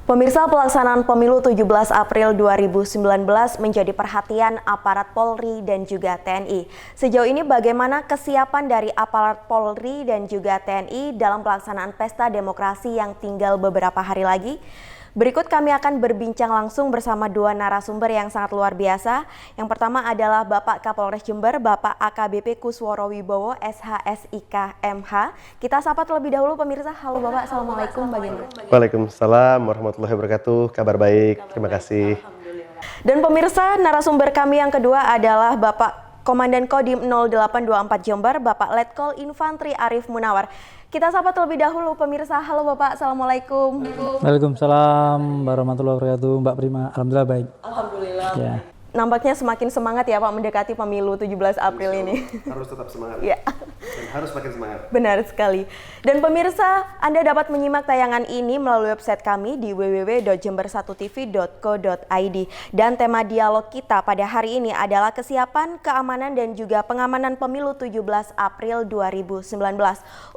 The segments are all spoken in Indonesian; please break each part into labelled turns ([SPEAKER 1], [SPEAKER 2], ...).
[SPEAKER 1] Pemirsa, pelaksanaan pemilu 17 April 2019 menjadi perhatian aparat Polri dan juga TNI. Sejauh ini bagaimana kesiapan dari aparat Polri dan juga TNI dalam pelaksanaan pesta demokrasi yang tinggal beberapa hari lagi? Berikut kami akan berbincang langsung bersama dua narasumber yang sangat luar biasa. Yang pertama adalah Bapak Kapolres Jember, Bapak AKBP Kusworo Wibowo, SHSIK MH. Kita sapa terlebih dahulu pemirsa. Halo Bapak, Assalamualaikum bagaimana?
[SPEAKER 2] Waalaikumsalam warahmatullahi wabarakatuh. Kabar baik, terima kasih.
[SPEAKER 1] Dan pemirsa, narasumber kami yang kedua adalah Bapak Komandan Kodim 0824 Jember, Bapak Letkol Infantri Arif Munawar. Kita sapa terlebih dahulu pemirsa. Halo Bapak, Assalamualaikum.
[SPEAKER 3] Waalaikumsalam warahmatullahi wabarakatuh. Mbak Prima, alhamdulillah baik.
[SPEAKER 1] Alhamdulillah.
[SPEAKER 3] Ya.
[SPEAKER 1] Nampaknya semakin semangat ya Pak mendekati pemilu 17 April ini.
[SPEAKER 2] Harus tetap semangat.
[SPEAKER 1] Ya.
[SPEAKER 2] Dan harus makin semangat.
[SPEAKER 1] Benar sekali. Dan pemirsa, Anda dapat menyimak tayangan ini melalui website kami di www.jember1tv.co.id. Dan tema dialog kita pada hari ini adalah kesiapan, keamanan, dan juga pengamanan pemilu 17 April 2019.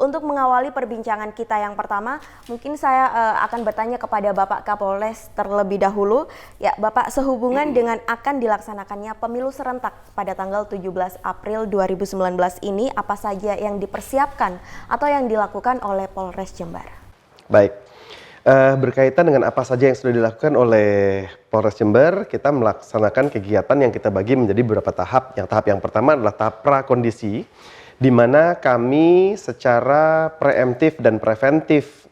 [SPEAKER 1] Untuk mengawali perbincangan kita yang pertama, mungkin saya akan bertanya kepada Bapak Kapolres terlebih dahulu. Ya, Bapak, sehubungan dengan akan dilaksanakannya pemilu serentak pada tanggal 17 April 2019 ini, apa saja yang dipersiapkan atau yang dilakukan oleh Polres Jember? Baik,
[SPEAKER 2] Berkaitan dengan apa saja yang sudah dilakukan oleh Polres Jember, kita melaksanakan kegiatan yang kita bagi menjadi beberapa tahap. Tahap yang pertama adalah tahap prakondisi, di mana kami secara preemptif dan preventif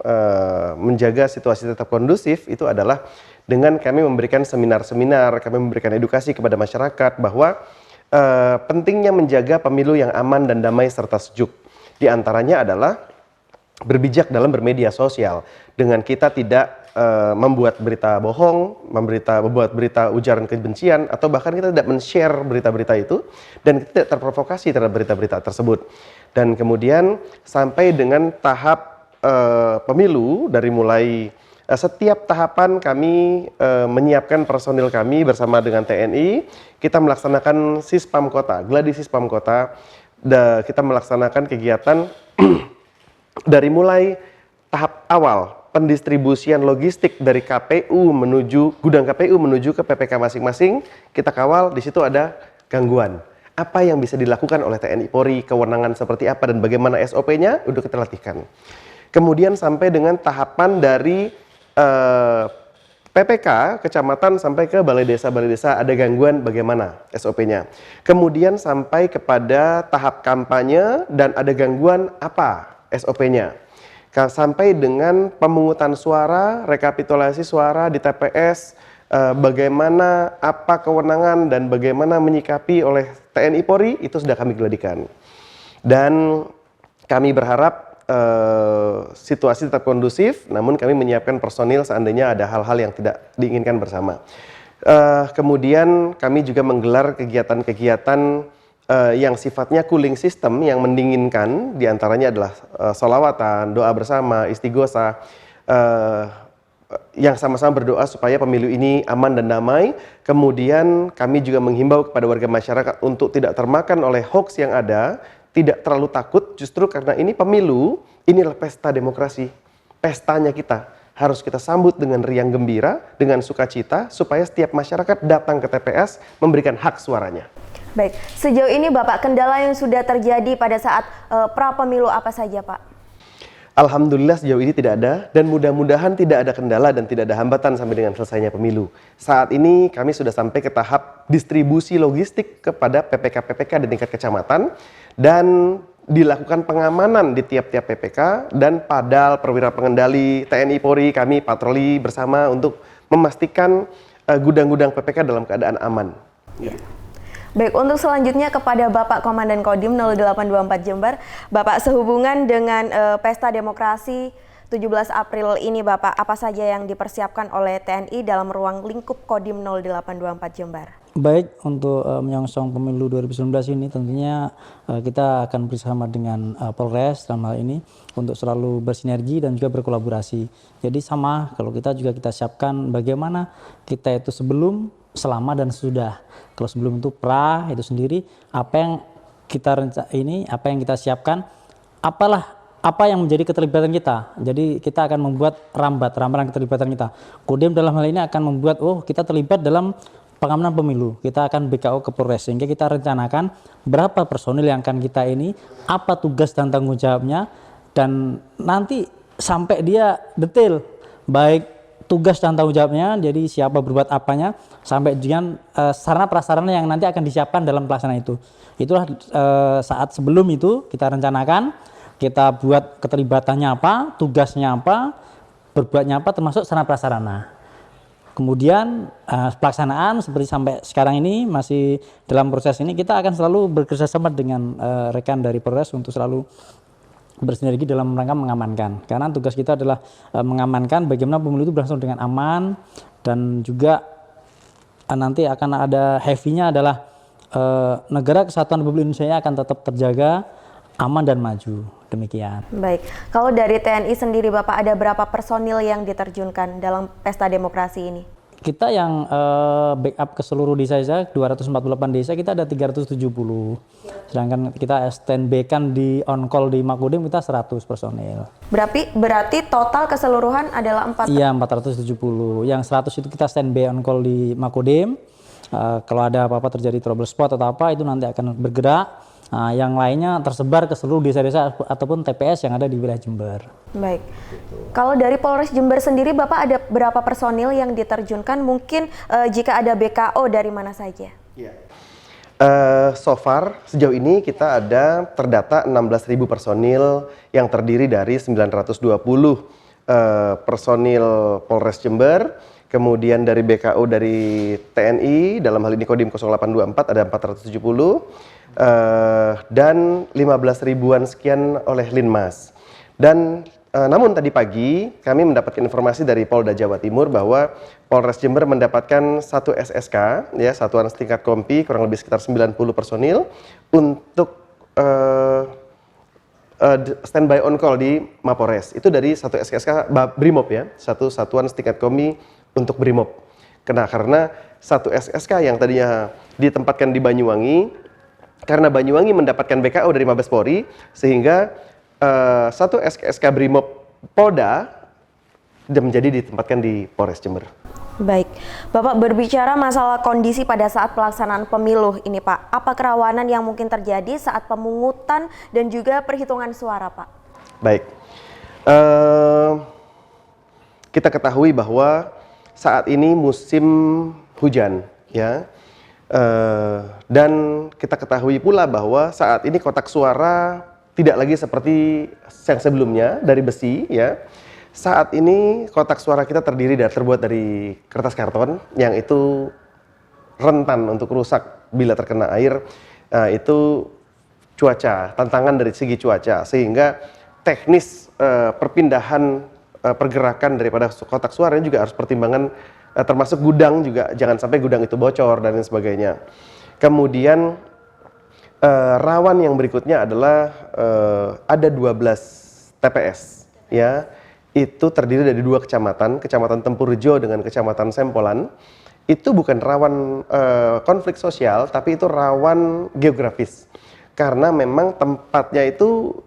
[SPEAKER 2] menjaga situasi tetap kondusif. Itu adalah dengan kami memberikan seminar-seminar, kami memberikan edukasi kepada masyarakat bahwa pentingnya menjaga pemilu yang aman dan damai serta sejuk. Di antaranya adalah berbijak dalam bermedia sosial, dengan kita tidak membuat berita bohong, membuat berita ujaran kebencian, atau bahkan kita tidak men-share berita-berita itu, dan kita tidak terprovokasi terhadap berita-berita tersebut. Dan kemudian sampai dengan tahap pemilu, dari mulai setiap tahapan kami menyiapkan personil kami bersama dengan TNI, kita melaksanakan Sispam Kota, Gladi Sispam Kota, kita melaksanakan kegiatan dari mulai tahap awal pendistribusian logistik dari KPU menuju gudang KPU menuju ke PPK masing-masing, kita kawal. Di situ ada gangguan. Apa yang bisa dilakukan oleh TNI Polri, kewenangan seperti apa dan bagaimana SOP-nya udah kita latihkan. Kemudian sampai dengan tahapan dari PPK, kecamatan sampai ke balai desa ada gangguan bagaimana SOP-nya. Kemudian sampai kepada tahap kampanye dan ada gangguan apa SOP-nya. Sampai dengan pemungutan suara, rekapitulasi suara di TPS, bagaimana apa kewenangan dan bagaimana menyikapi oleh TNI Polri, itu sudah kami geladikan. Dan kami berharap situasi tetap kondusif, namun kami menyiapkan personil seandainya ada hal-hal yang tidak diinginkan bersama. Kemudian kami juga menggelar kegiatan-kegiatan yang sifatnya cooling system, yang mendinginkan, diantaranya adalah sholawatan, doa bersama, istighosah, yang sama-sama berdoa supaya pemilu ini aman dan damai. Kemudian kami juga menghimbau kepada warga masyarakat untuk tidak termakan oleh hoax yang ada, tidak terlalu takut, justru karena ini pemilu, inilah pesta demokrasi, pestanya kita. Harus kita sambut dengan riang gembira, dengan sukacita, supaya setiap masyarakat datang ke TPS memberikan hak suaranya.
[SPEAKER 1] Baik, sejauh ini Bapak, kendala yang sudah terjadi pada saat pra-pemilu apa saja Pak?
[SPEAKER 2] Alhamdulillah sejauh ini tidak ada, dan mudah-mudahan tidak ada kendala dan tidak ada hambatan sampai dengan selesainya pemilu. Saat ini kami sudah sampai ke tahap distribusi logistik kepada PPK-PPK di tingkat kecamatan, dan dilakukan pengamanan di tiap-tiap PPK, dan padal perwira pengendali TNI Polri kami patroli bersama untuk memastikan gudang-gudang PPK dalam keadaan aman.
[SPEAKER 1] Ya. Baik, untuk selanjutnya kepada Bapak Komandan Kodim 0824 Jember, Bapak, sehubungan dengan pesta demokrasi 17 April ini Bapak, apa saja yang dipersiapkan oleh TNI dalam ruang lingkup Kodim 0824 Jember?
[SPEAKER 3] Baik, untuk menyongsong pemilu 2019 ini tentunya kita akan bersama dengan Polres dalam hal ini untuk selalu bersinergi dan juga berkolaborasi. Jadi sama, kalau kita juga kita siapkan bagaimana kita itu sebelum, selama, dan sesudah. Kalau sebelum itu itu sendiri, apa yang kita siapkan, apalah apa yang menjadi keterlibatan kita. Jadi kita akan membuat ramalan keterlibatan kita. Kodim dalam hal ini akan membuat, kita terlibat dalam pengamanan pemilu. Kita akan BKO ke Polres, sehingga kita rencanakan berapa personil yang akan kita ini, apa tugas dan tanggung jawabnya, dan nanti sampai dia detail, baik tugas dan tanggung jawabnya, jadi siapa berbuat apanya, sampai dengan sarana prasarana yang nanti akan disiapkan dalam pelaksanaan itu. Itulah saat sebelum itu kita rencanakan, kita buat keterlibatannya apa, tugasnya apa, berbuatnya apa, termasuk sarana prasarana. Kemudian pelaksanaan seperti sampai sekarang ini masih dalam proses ini, kita akan selalu bekerjasama dengan rekan dari Polres untuk selalu bersinergi dalam rangka mengamankan. Karena tugas kita adalah mengamankan bagaimana pemilu itu berlangsung dengan aman, dan juga nanti akan ada heavy-nya adalah negara kesatuan Republik Indonesia akan tetap terjaga, aman dan maju. Demikian.
[SPEAKER 1] Baik, kalau dari TNI sendiri Bapak, ada berapa personil yang diterjunkan dalam pesta demokrasi ini?
[SPEAKER 3] Kita yang backup ke seluruh desa, 248 desa, kita ada 370. Sedangkan kita standby kan di on call di Makodim kita 100 personil.
[SPEAKER 1] Berarti total keseluruhan adalah 4?
[SPEAKER 3] Iya, 470. Yang 100 itu kita standby on call di Makodim. Kalau ada apa-apa terjadi trouble spot atau apa, itu nanti akan bergerak. Yang lainnya tersebar ke seluruh desa-desa ataupun TPS yang ada di wilayah Jember. Baik.
[SPEAKER 1] Kalau dari Polres Jember sendiri, Bapak ada berapa personil yang diterjunkan? Mungkin jika ada BKO dari mana saja?
[SPEAKER 2] Ya. So far sejauh ini kita ada terdata 16.000 personil yang terdiri dari 920 personil Polres Jember, kemudian dari BKO dari TNI, dalam hal ini Kodim 0824 ada 470, dan 15 ribuan sekian oleh Linmas. Dan namun tadi pagi kami mendapatkan informasi dari Polda Jawa Timur bahwa Polres Jember mendapatkan satu SSK, ya, satuan setingkat kompi, kurang lebih sekitar 90 personil untuk standby on call di Mapores. Itu dari satu SSK Brimob, ya, satu satuan setingkat kompi untuk Brimob. Karena satu SSK yang tadinya ditempatkan di Banyuwangi, karena Banyuwangi mendapatkan BKO dari Mabes Polri, sehingga satu SSK Brimob Polda menjadi ditempatkan di Polres Jember.
[SPEAKER 1] Baik, Bapak berbicara masalah kondisi pada saat pelaksanaan pemilu ini, Pak. Apa kerawanan yang mungkin terjadi saat pemungutan dan juga perhitungan suara, Pak?
[SPEAKER 2] Baik, kita ketahui bahwa saat ini musim hujan, ya. Dan kita ketahui pula bahwa saat ini kotak suara tidak lagi seperti yang sebelumnya dari besi, ya. Saat ini kotak suara kita terbuat dari kertas karton yang itu rentan untuk rusak bila terkena air. Itu tantangan dari segi cuaca, sehingga teknis perpindahan pergerakan daripada kotak suara juga harus pertimbangan, termasuk gudang juga, jangan sampai gudang itu bocor dan lain sebagainya. Kemudian rawan yang berikutnya adalah ada 12 TPS, ya, itu terdiri dari 2 kecamatan, Kecamatan Tempurjo dengan Kecamatan Sempolan. Itu bukan rawan konflik sosial, tapi itu rawan geografis, karena memang tempatnya itu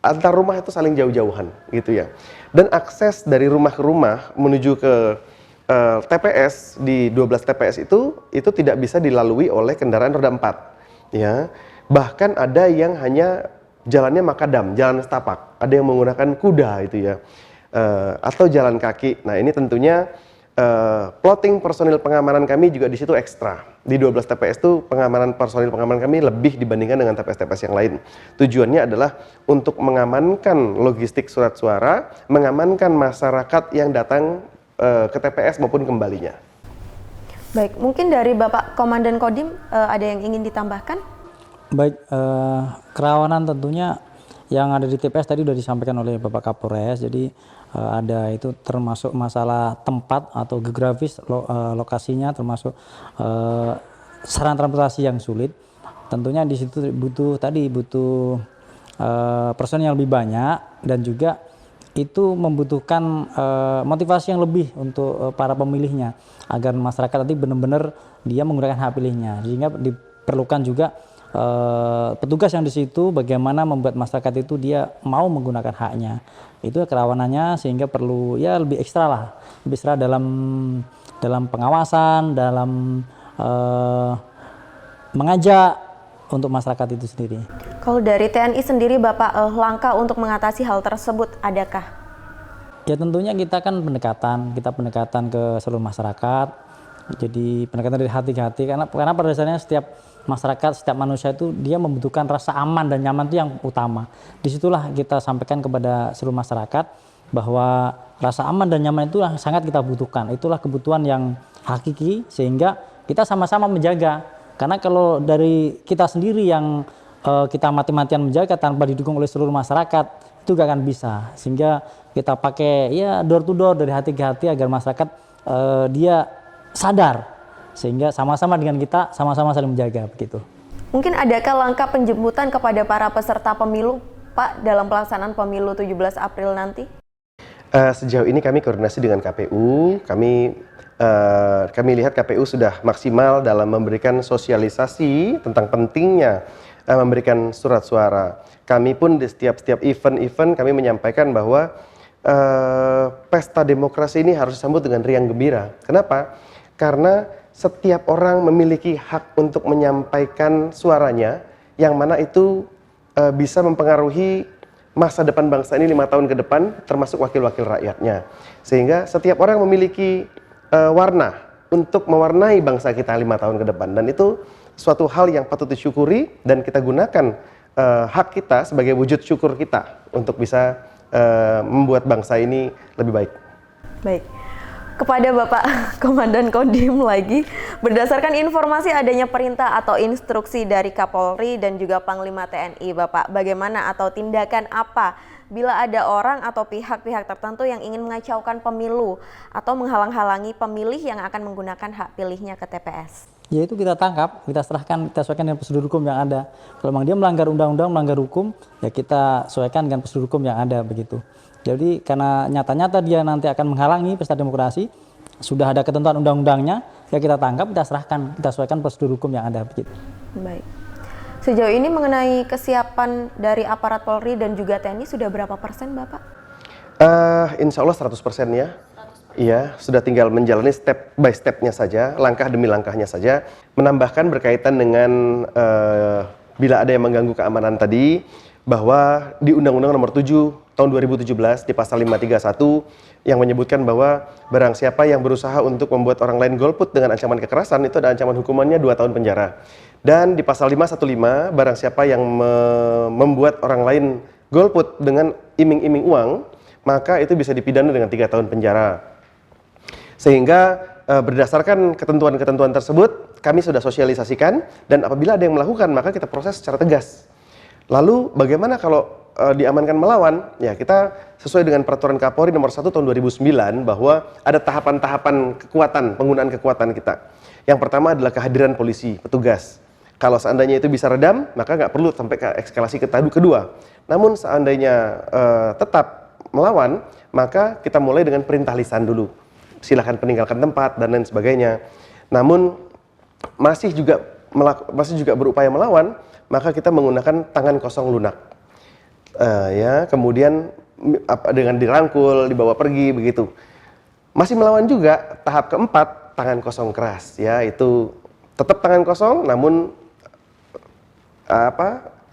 [SPEAKER 2] antar rumah itu saling jauh-jauhan, gitu ya. Dan akses dari rumah ke rumah menuju ke TPS di 12 TPS itu tidak bisa dilalui oleh kendaraan roda 4, ya. Bahkan ada yang hanya jalannya makadam, jalan setapak, ada yang menggunakan kuda itu, ya, atau jalan kaki. Nah, ini tentunya plotting personil pengamanan kami juga di situ ekstra. Di 12 TPS itu personil pengamanan kami lebih dibandingkan dengan TPS-TPS yang lain. Tujuannya adalah untuk mengamankan logistik surat suara, mengamankan masyarakat yang datang ke TPS maupun kembalinya.
[SPEAKER 1] Baik, mungkin dari Bapak Komandan Kodim ada yang ingin ditambahkan?
[SPEAKER 3] Baik, kerawanan tentunya yang ada di TPS tadi sudah disampaikan oleh Bapak Kapolres. Jadi ada itu termasuk masalah tempat atau geografis lokasinya, termasuk sarana transportasi yang sulit. Tentunya di situ butuh personil yang lebih banyak, dan juga itu membutuhkan motivasi yang lebih untuk para pemilihnya, agar masyarakat nanti benar-benar dia menggunakan hak pilihnya, sehingga diperlukan juga petugas yang di situ bagaimana membuat masyarakat itu dia mau menggunakan haknya. Itu kerawanannya, sehingga perlu ya lebih ekstra lah, lebih ekstra dalam pengawasan, dalam mengajak untuk masyarakat itu sendiri.
[SPEAKER 1] Kalau dari TNI sendiri Bapak, langkah untuk mengatasi hal tersebut adakah?
[SPEAKER 3] Ya tentunya kita kan pendekatan ke seluruh masyarakat. Jadi pendekatan dari hati ke hati, karena pada dasarnya setiap masyarakat, setiap manusia itu dia membutuhkan rasa aman dan nyaman itu yang utama. Disitulah kita sampaikan kepada seluruh masyarakat bahwa rasa aman dan nyaman itu sangat kita butuhkan. Itulah kebutuhan yang hakiki, sehingga kita sama-sama menjaga. Karena kalau dari kita sendiri yang kita mati-matian menjaga tanpa didukung oleh seluruh masyarakat, itu gak akan bisa. Sehingga kita pakai ya door to door, dari hati ke hati, agar masyarakat dia sadar, sehingga sama-sama dengan kita sama-sama saling menjaga begitu.
[SPEAKER 1] Mungkin adakah langkah penjemputan kepada para peserta pemilu Pak dalam pelaksanaan pemilu 17 April nanti?
[SPEAKER 2] Sejauh ini kami koordinasi dengan KPU, kami lihat KPU sudah maksimal dalam memberikan sosialisasi tentang pentingnya memberikan surat suara. Kami pun di setiap event kami menyampaikan bahwa pesta demokrasi ini harus disambut dengan riang gembira. Kenapa? Karena setiap orang memiliki hak untuk menyampaikan suaranya, yang mana itu bisa mempengaruhi masa depan bangsa ini 5 tahun ke depan, termasuk wakil-wakil rakyatnya. Sehingga setiap orang memiliki warna untuk mewarnai bangsa kita 5 tahun ke depan, dan itu suatu hal yang patut disyukuri, dan kita gunakan hak kita sebagai wujud syukur kita untuk bisa membuat bangsa ini lebih baik.
[SPEAKER 1] Baik. Kepada Bapak Komandan Kodim lagi, berdasarkan informasi adanya perintah atau instruksi dari Kapolri dan juga Panglima TNI, Bapak, bagaimana atau tindakan apa bila ada orang atau pihak-pihak tertentu yang ingin mengacaukan pemilu atau menghalang-halangi pemilih yang akan menggunakan hak pilihnya ke TPS?
[SPEAKER 3] Ya itu kita tangkap, kita serahkan, kita sesuaikan dengan prosedur hukum yang ada. Kalau memang dia melanggar undang-undang, melanggar hukum, ya kita sesuaikan dengan prosedur hukum yang ada begitu. Jadi karena nyata-nyata dia nanti akan menghalangi pesta demokrasi, sudah ada ketentuan undang-undangnya, ya kita tangkap, kita serahkan, kita sesuaikan prosedur hukum yang ada begitu.
[SPEAKER 1] Baik. Sejauh ini mengenai kesiapan dari aparat Polri dan juga TNI sudah berapa persen, Bapak?
[SPEAKER 2] Insya Allah 100% ya. Iya, sudah tinggal menjalani step by stepnya saja, langkah demi langkahnya saja. Menambahkan berkaitan dengan bila ada yang mengganggu keamanan tadi, bahwa di Undang-Undang Nomor 7 Tahun 2017 di Pasal 531 yang menyebutkan bahwa barang siapa yang berusaha untuk membuat orang lain golput dengan ancaman kekerasan, itu ada ancaman hukumannya 2 tahun penjara. Dan di Pasal 515, barang siapa yang membuat orang lain golput dengan iming-iming uang, maka itu bisa dipidana dengan 3 tahun penjara. Sehingga berdasarkan ketentuan-ketentuan tersebut, kami sudah sosialisasikan, dan apabila ada yang melakukan, maka kita proses secara tegas. Lalu bagaimana kalau diamankan melawan? Ya, kita sesuai dengan Peraturan Kapolri Nomor 1 Tahun 2009 bahwa ada tahapan-tahapan kekuatan, penggunaan kekuatan kita. Yang pertama adalah kehadiran polisi, petugas. Kalau seandainya itu bisa redam, maka nggak perlu sampai ke eskalasi ke tahap kedua. Namun seandainya tetap melawan, maka kita mulai dengan perintah lisan dulu. Silahkan peninggalkan tempat dan lain sebagainya. Namun masih juga berupaya melawan, maka kita menggunakan tangan kosong lunak. Ya, kemudian dengan dirangkul, dibawa pergi begitu. Masih melawan juga, tahap keempat tangan kosong keras, ya, itu tetap tangan kosong namun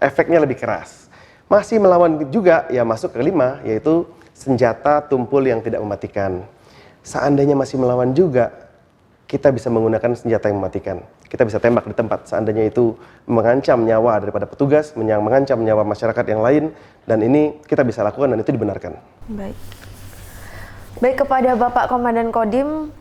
[SPEAKER 2] efeknya lebih keras. Masih melawan juga, ya masuk ke kelima, yaitu senjata tumpul yang tidak mematikan. Seandainya masih melawan juga, kita bisa menggunakan senjata yang mematikan. Kita bisa tembak di tempat seandainya itu mengancam nyawa daripada petugas, mengancam nyawa masyarakat yang lain, dan ini kita bisa lakukan dan itu dibenarkan.
[SPEAKER 1] Baik, kepada Bapak Komandan Kodim,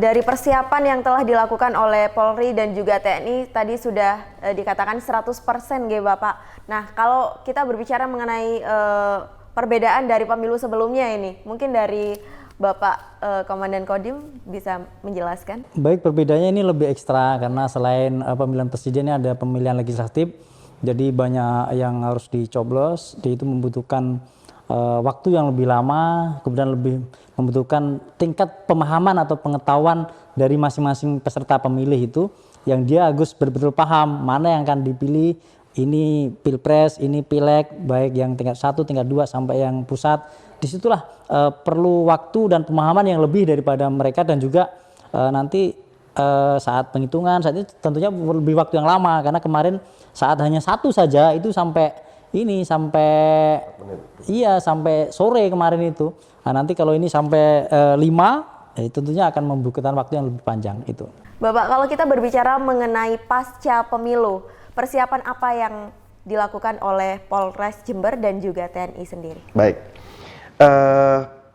[SPEAKER 1] dari persiapan yang telah dilakukan oleh Polri dan juga TNI tadi sudah dikatakan 100% ya Bapak. Nah, kalau kita berbicara mengenai perbedaan dari pemilu sebelumnya ini, mungkin dari Bapak Komandan Kodim bisa menjelaskan?
[SPEAKER 3] Baik, perbedaannya ini lebih ekstra karena selain pemilihan presiden ini ada pemilihan legislatif, jadi banyak yang harus dicoblos, itu membutuhkan waktu yang lebih lama, kemudian lebih membutuhkan tingkat pemahaman atau pengetahuan dari masing-masing peserta pemilih itu yang dia harus betul-betul paham mana yang akan dipilih, ini pilpres, ini pileg, baik yang tingkat 1, tingkat 2 sampai yang pusat. Disitulah perlu waktu dan pemahaman yang lebih daripada mereka, dan juga nanti saat penghitungan saat itu tentunya lebih waktu yang lama, karena kemarin saat hanya satu saja itu sampai sampai sore kemarin itu. Nah, nanti kalau ini sampai 5, tentunya akan membutuhkan waktu yang lebih panjang itu.
[SPEAKER 1] Bapak, kalau kita berbicara mengenai pasca pemilu, persiapan apa yang dilakukan oleh Polres Jember dan juga TNI sendiri?
[SPEAKER 2] Baik,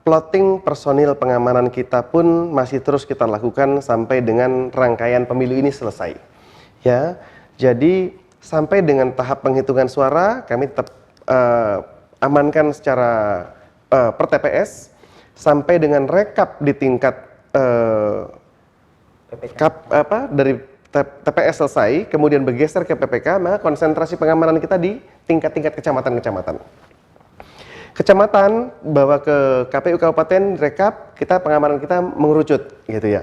[SPEAKER 2] plotting personil pengamanan kita pun masih terus kita lakukan sampai dengan rangkaian pemilu ini selesai. Ya, jadi sampai dengan tahap penghitungan suara kami tetap amankan secara per TPS, sampai dengan rekap di tingkat dari TPS selesai, kemudian bergeser ke PPK, maka konsentrasi pengamanan kita di tingkat-tingkat kecamatan-kecamatan. Kecamatan bawa ke KPU Kabupaten, rekap, kita pengamanan kita mengerucut gitu ya.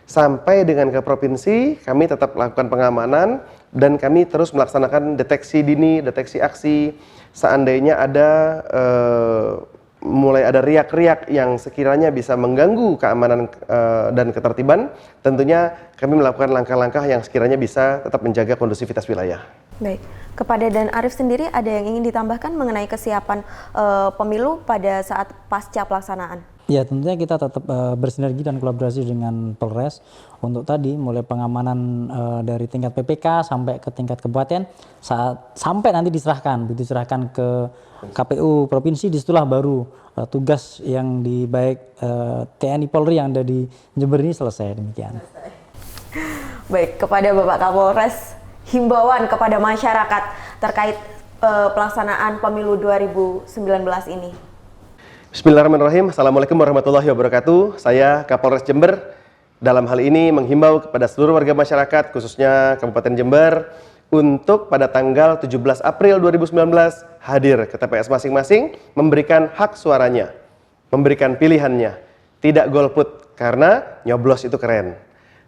[SPEAKER 2] Sampai dengan ke provinsi, kami tetap lakukan pengamanan dan kami terus melaksanakan deteksi dini, deteksi aksi. Seandainya ada mulai ada riak-riak yang sekiranya bisa mengganggu keamanan dan ketertiban, tentunya kami melakukan langkah-langkah yang sekiranya bisa tetap menjaga kondusivitas wilayah.
[SPEAKER 1] Baik, kepada Dan Arif sendiri ada yang ingin ditambahkan mengenai kesiapan pemilu pada saat pasca pelaksanaan?
[SPEAKER 3] Ya, tentunya kita tetap bersinergi dan kolaborasi dengan Polres untuk tadi mulai pengamanan dari tingkat PPK sampai ke tingkat kabupaten, sampai nanti diserahkan ke KPU provinsi. Disitulah baru tugas yang di baik TNI Polri yang ada di Jember ini selesai. Demikian.
[SPEAKER 1] Baik, kepada Bapak Kapolres, himbauan kepada masyarakat terkait pelaksanaan pemilu 2019 ini.
[SPEAKER 2] Bismillahirrahmanirrahim. Assalamualaikum warahmatullahi wabarakatuh. Saya Kapolres Jember dalam hal ini menghimbau kepada seluruh warga masyarakat, khususnya Kabupaten Jember, untuk pada tanggal 17 April 2019 hadir ke TPS masing-masing, memberikan hak suaranya, memberikan pilihannya, tidak golput, karena nyoblos itu keren.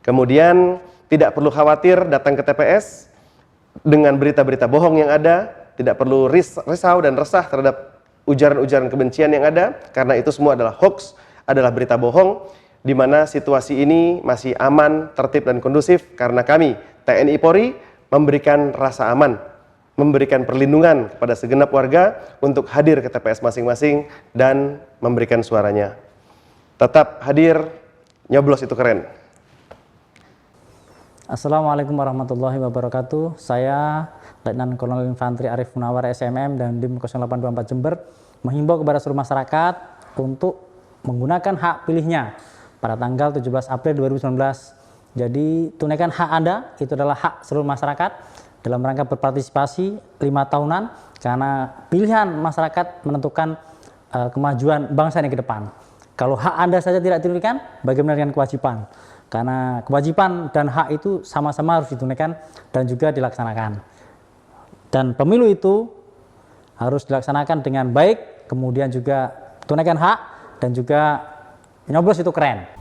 [SPEAKER 2] Kemudian tidak perlu khawatir datang ke TPS dengan berita-berita bohong yang ada, tidak perlu risau dan resah terhadap ujaran-ujaran kebencian yang ada, karena itu semua adalah hoax, adalah berita bohong, di mana situasi ini masih aman, tertib dan kondusif karena kami TNI Polri memberikan rasa aman, memberikan perlindungan kepada segenap warga untuk hadir ke TPS masing-masing dan memberikan suaranya. Tetap hadir, nyoblos itu keren.
[SPEAKER 3] Assalamualaikum warahmatullahi wabarakatuh. Saya Letnan Kolonel Infantri Arif Munawar SMM dan Dim 0824 Jember menghimbau kepada seluruh masyarakat untuk menggunakan hak pilihnya pada tanggal 17 April 2019. Jadi tunaikan hak Anda, itu adalah hak seluruh masyarakat dalam rangka berpartisipasi 5 tahunan, karena pilihan masyarakat menentukan kemajuan bangsa ini ke depan. Kalau hak Anda saja tidak ditunaikan, bagaimana dengan kewajiban? Karena kewajiban dan hak itu sama-sama harus ditunaikan dan juga dilaksanakan. Dan pemilu itu harus dilaksanakan dengan baik, kemudian juga tunaikan hak, dan juga nyoblos itu keren.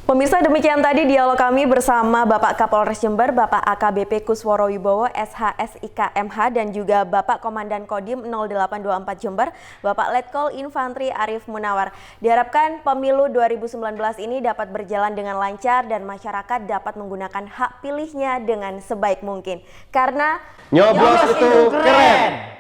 [SPEAKER 1] Pemirsa, demikian tadi dialog kami bersama Bapak Kapolres Jember, Bapak AKBP Kusworo Wibowo, SHSIK MH, dan juga Bapak Komandan Kodim 0824 Jember, Bapak Letkol Infantri Arif Munawar. Diharapkan pemilu 2019 ini dapat berjalan dengan lancar dan masyarakat dapat menggunakan hak pilihnya dengan sebaik mungkin. Karena
[SPEAKER 2] Nyoblos itu keren!